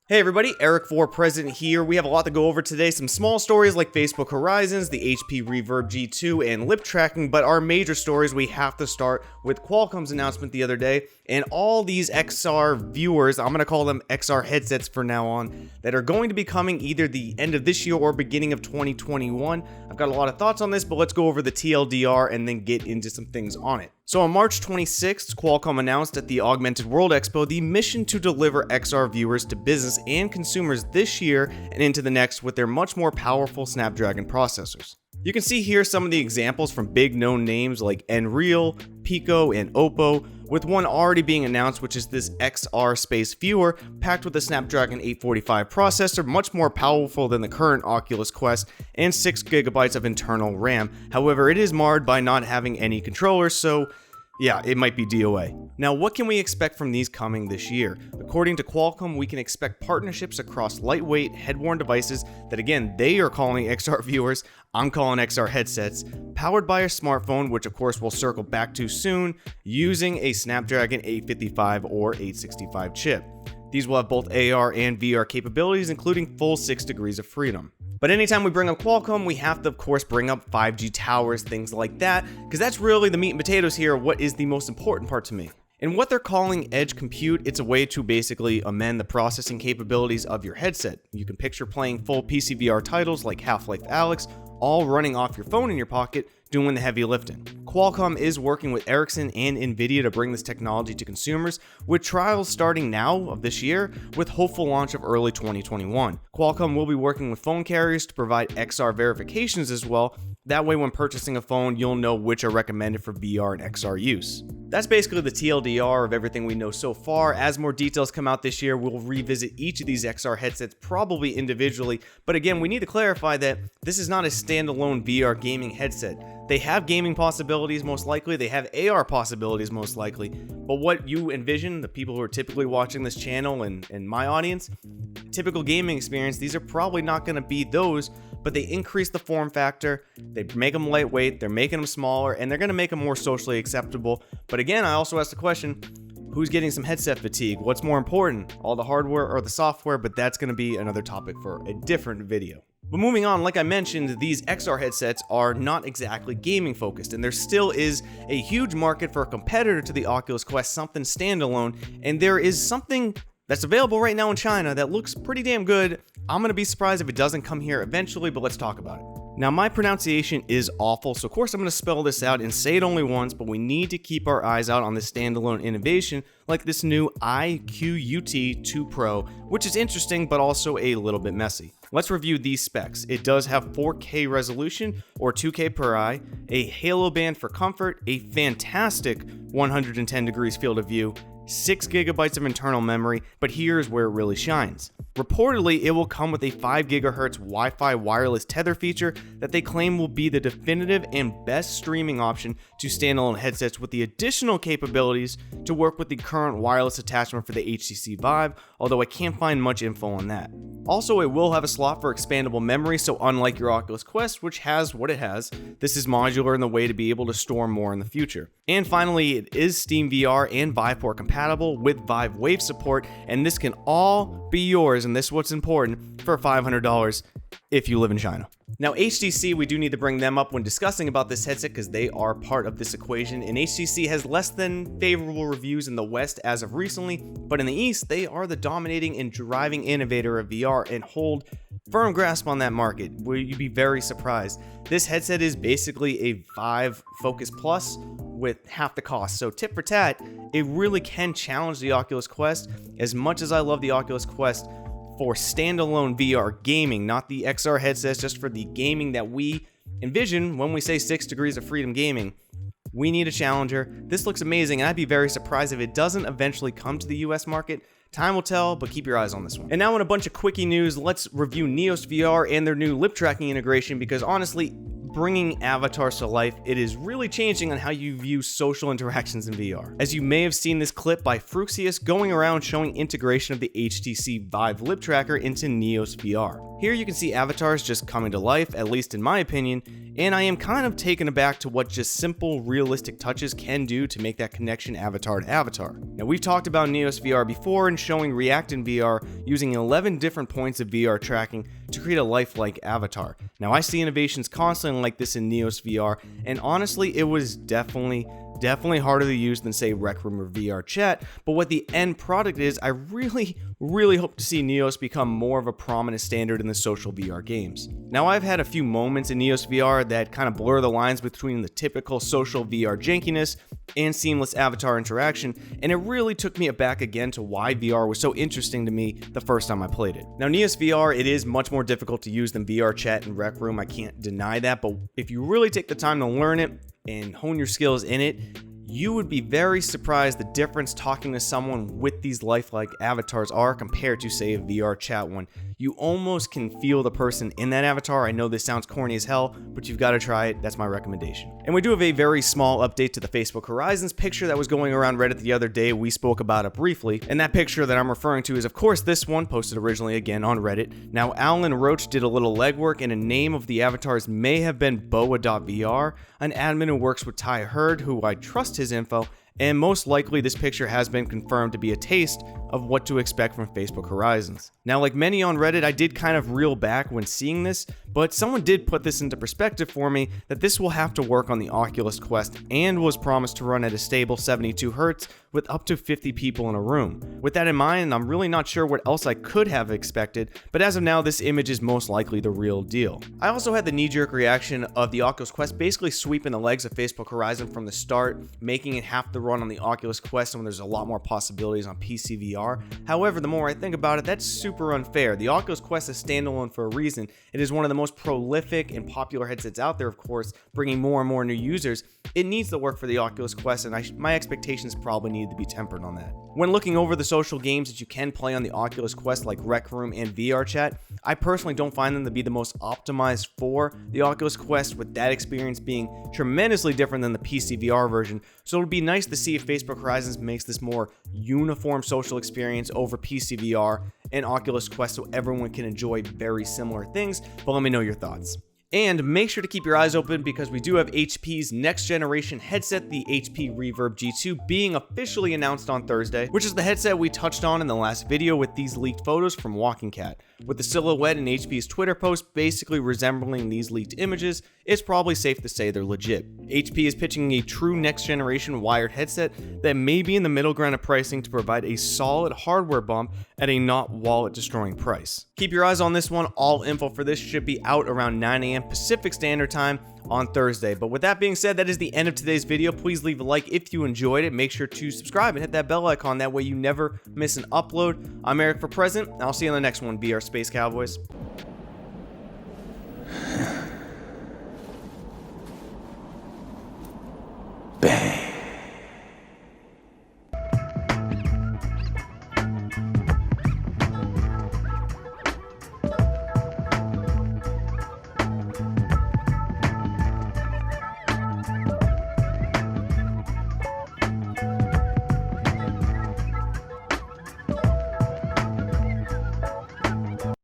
Hey everybody, Eric for President here. We have a lot to go over today. Some small stories like Facebook Horizons, the HP Reverb G2, and lip tracking, but our major stories we have to start with Qualcomm's announcement the other day, and all these XR viewers, I'm going to call them XR headsets from now on, that are going to be coming either the end of this year or beginning of 2021. I've got a lot of thoughts on this, but let's go over the TLDR and then get into some things on it. So on March 26th, Qualcomm announced at the Augmented World Expo the mission to deliver XR viewers to business and consumers this year and into the next with their much more powerful Snapdragon processors. You can see here some of the examples from big known names like Nreal, Pico, and Oppo, with one already being announced, which is this XR Space Viewer packed with a Snapdragon 845 processor, much more powerful than the current Oculus Quest, and 6GB of internal RAM. However, it is marred by not having any controllers, so yeah, it might be DOA. Now, what can we expect from these coming this year? According to Qualcomm, we can expect partnerships across lightweight, head-worn devices that, again, they are calling XR viewers, I'm calling XR headsets, powered by a smartphone, which of course we'll circle back to soon, using a Snapdragon 855 or 865 chip. These will have both AR and VR capabilities, including full 6 degrees of freedom. But anytime we bring up Qualcomm, we have to, of course, bring up 5G towers, things like that, because that's really the meat and potatoes here, what is the most important part to me. And what they're calling edge compute, it's a way to basically amend the processing capabilities of your headset. You can picture playing full PCVR titles like Half-Life Alyx, all running off your phone in your pocket, doing the heavy lifting. Qualcomm is working with Ericsson and Nvidia to bring this technology to consumers, with trials starting now of this year, with hopeful launch of early 2021. Qualcomm will be working with phone carriers to provide XR verifications as well. That way when purchasing a phone, you'll know which are recommended for VR and XR use. That's basically the TLDR of everything we know so far. As more details come out this year, we'll revisit each of these XR headsets probably individually, but again, we need to clarify that this is not a standalone VR gaming headset. They have gaming possibilities most likely, they have AR possibilities most likely, but what you envision, the people who are typically watching this channel and my audience, typical gaming experience, these are probably not going to be those, but they increase the form factor, they make them lightweight, they're making them smaller, and they're going to make them more socially acceptable. But again, I also asked the question, who's getting some headset fatigue? What's more important, all the hardware or the software? But that's going to be another topic for a different video. But moving on, like I mentioned, these XR headsets are not exactly gaming focused, and there still is a huge market for a competitor to the Oculus Quest, something standalone, and there is something that's available right now in China that looks pretty damn good. I'm going to be surprised if it doesn't come here eventually, but let's talk about it. Now, my pronunciation is awful, so of course I'm going to spell this out and say it only once, but we need to keep our eyes out on this standalone innovation like this new iQUT 2 Pro, which is interesting but also a little bit messy. Let's review these specs. It does have 4K resolution or 2K per eye, a halo band for comfort, a fantastic 110 degrees field of view, 6GB of internal memory, but here's where it really shines. Reportedly, it will come with a 5 GHz Wi-Fi wireless tether feature that they claim will be the definitive and best streaming option to standalone headsets, with the additional capabilities to work with the current wireless attachment for the HTC Vive, although I can't find much info on that. Also, it will have a slot for expandable memory, so unlike your Oculus Quest, which has what it has, this is modular in the way to be able to store more in the future. And finally, it is Steam VR and Viveport compatible with Vive Wave support, and this can all be yours, and this is what's important, for $500 if you live in China. Now, HTC, we do need to bring them up when discussing about this headset because they are part of this equation, and HTC has less than favorable reviews in the West as of recently, but in the East, they are the dominating and driving innovator of VR and hold firm grasp on that market. Will you be very surprised? This headset is basically a Vive Focus Plus with half the cost, so tit for tat, it really can challenge the Oculus Quest. As much as I love the Oculus Quest for standalone VR gaming, not the XR headsets, just for the gaming that we envision when we say 6 degrees of freedom gaming, we need a challenger. This looks amazing, and I'd be very surprised if it doesn't eventually come to the US market. Time will tell, but keep your eyes on this one. And now in a bunch of quickie news, let's review Neos VR and their new lip tracking integration, because honestly, bringing avatars to life, it is really changing on how you view social interactions in VR. As you may have seen this clip by Fruxius going around showing integration of the HTC Vive lip tracker into Neos VR. Here you can see avatars just coming to life, at least in my opinion, and I am kind of taken aback to what just simple, realistic touches can do to make that connection avatar to avatar. Now, we've talked about Neos VR before and showing React in VR using 11 different points of VR tracking to create a lifelike avatar. Now, I see innovations constantly like this in Neos VR, and honestly, it was definitely harder to use than, say, Rec Room or VR Chat, but what the end product is, I really hope to see Neos become more of a prominent standard in the social VR games. Now, I've had a few moments in Neos VR that kind of blur the lines between the typical social VR jankiness and seamless avatar interaction, and it really took me aback again to why VR was so interesting to me the first time I played it. Now, Neos VR, it is much more difficult to use than VR Chat and Rec Room, I can't deny that, but if you really take the time to learn it and hone your skills in it, you would be very surprised the difference talking to someone with these lifelike avatars are compared to, say, a VR Chat one. You almost can feel the person in that avatar. I know this sounds corny as hell, but you've got to try it. That's my recommendation. And we do have a very small update to the Facebook Horizons picture that was going around Reddit the other day. We spoke about it briefly, and that picture that I'm referring to is, of course, this one posted originally again on Reddit. Now, Alan Roach did a little legwork, and a name of the avatars may have been Boa.VR, an admin who works with Ty Hurd, who I trust his info, and most likely this picture has been confirmed to be a taste of what to expect from Facebook Horizons. Now, like many on Reddit, I did kind of reel back when seeing this, but someone did put this into perspective for me that this will have to work on the Oculus Quest and was promised to run at a stable 72 Hz with up to 50 people in a room. With that in mind, I'm really not sure what else I could have expected, but as of now, this image is most likely the real deal. I also had the knee-jerk reaction of the Oculus Quest basically sweeping the legs of Facebook Horizon from the start, making it have to run on the Oculus Quest when there's a lot more possibilities on PC VR. However, the more I think about it, that's super unfair. The Oculus Quest is standalone for a reason. It is one of the most prolific and popular headsets out there, of course, bringing more and more new users. It needs to work for the Oculus Quest, and my expectations probably need to be tempered on that. When looking over the social games that you can play on the Oculus Quest like Rec Room and VR Chat, I personally don't find them to be the most optimized for the Oculus Quest, with that experience being tremendously different than the PC VR version. So it would be nice to see if Facebook Horizons makes this more uniform social experience over PC VR and Oculus Quest so everyone can enjoy very similar things, but let me know your thoughts. And make sure to keep your eyes open because we do have HP's next generation headset, the HP Reverb G2, being officially announced on Thursday, which is the headset we touched on in the last video with these leaked photos from Walking Cat. With the silhouette in HP's Twitter post basically resembling these leaked images, it's probably safe to say they're legit. HP is pitching a true next generation wired headset that may be in the middle ground of pricing to provide a solid hardware bump at a not wallet destroying price. Keep your eyes on this one. All info for this should be out around 9 a.m. Pacific Standard Time on Thursday. But with that being said, that is the end of today's video. Please leave a like if you enjoyed it. Make sure to subscribe and hit that bell icon. That way you never miss an upload. I'm Eric for Present. I'll see you on the next one. Be our Space Cowboys.